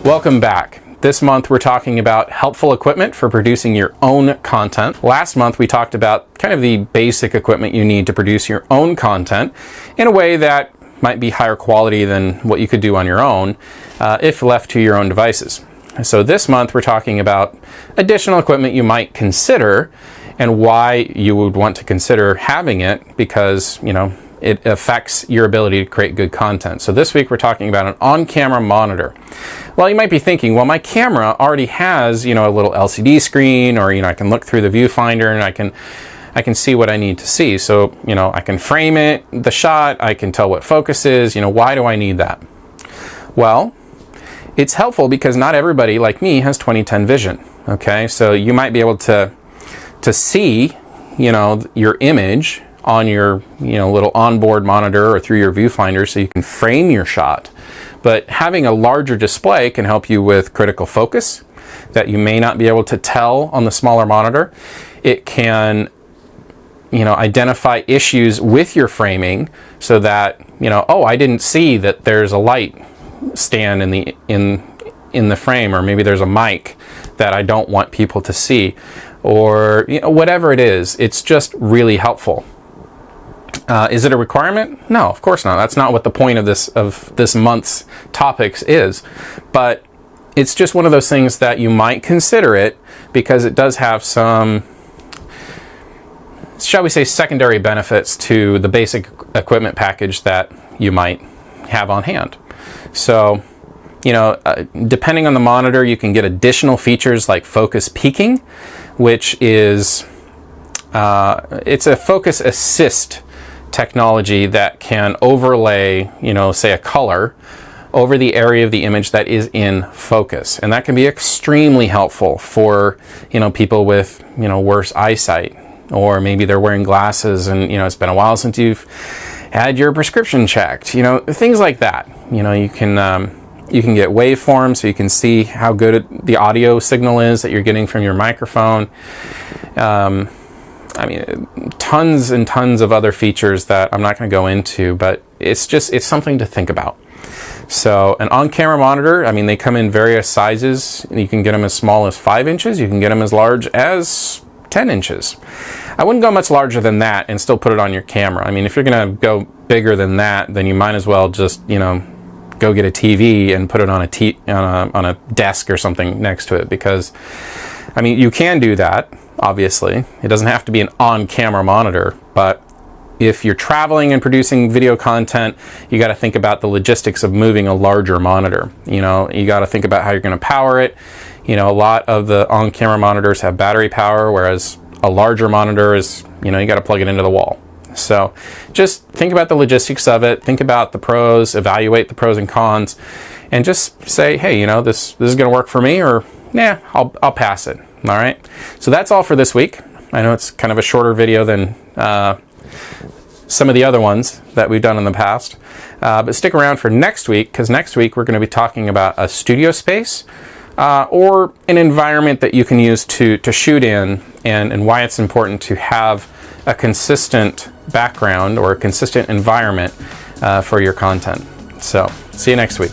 Welcome back. This month we're talking about helpful equipment for producing your own content. Last month we talked about kind of the basic equipment you need to produce your own content in a way that might be higher quality than what you could do on your own if left to your own devices. So this month we're talking about additional equipment you might consider and why you would want to consider having it, because it affects your ability to create good content. So this week we're talking about an on-camera monitor. Well, you might be thinking, well, my camera already has, a little LCD screen, or, I can look through the viewfinder and I can see what I need to see. So, I can frame it, the shot, I can tell what focus is, why do I need that? Well, it's helpful because not everybody like me has 20/10 vision. Okay, so you might be able to see, your image on your little onboard monitor or through your viewfinder, so you can frame your shot. But having a larger display can help you with critical focus that you may not be able to tell on the smaller monitor. It can identify issues with your framing so that oh, I didn't see that there's a light stand in the frame, or maybe there's a mic that I don't want people to see, or whatever it is. It's just really helpful. Is it a requirement? No, of course not. That's not what the point of this month's topics is. But it's just one of those things that you might consider it, because it does have some, shall we say, secondary benefits to the basic equipment package that you might have on hand. So, depending on the monitor, you can get additional features like focus peaking, which is it's a focus assist technology that can overlay, say a color over the area of the image that is in focus. And that can be extremely helpful for, people with, worse eyesight, or maybe they're wearing glasses and, it's been a while since you've had your prescription checked, things like that. You can get waveforms so you can see how good the audio signal is that you're getting from your microphone. Tons and tons of other features that I'm not going to go into, but it's something to think about. So an on-camera monitor, they come in various sizes. You can get them as small as 5 inches. You can get them as large as 10 inches. I wouldn't go much larger than that and still put it on your camera. If you're going to go bigger than that, then you might as well just, go get a TV and put it on a desk or something next to it, because you can do that. Obviously, it doesn't have to be an on-camera monitor, but if you're traveling and producing video content, you got to think about the logistics of moving a larger monitor. You got to think about how you're going to power it. A lot of the on-camera monitors have battery power, whereas a larger monitor is, you got to plug it into the wall. So just think about the logistics of it, think about the pros, evaluate the pros and cons, and just say, hey, this is going to work for me, or nah, I'll pass it. All right. So that's all for this week. I know it's kind of a shorter video than some of the other ones that we've done in the past, but stick around for next week, because next week we're going to be talking about a studio space or an environment that you can use to shoot in, and why it's important to have a consistent background or a consistent environment for your content. So see you next week.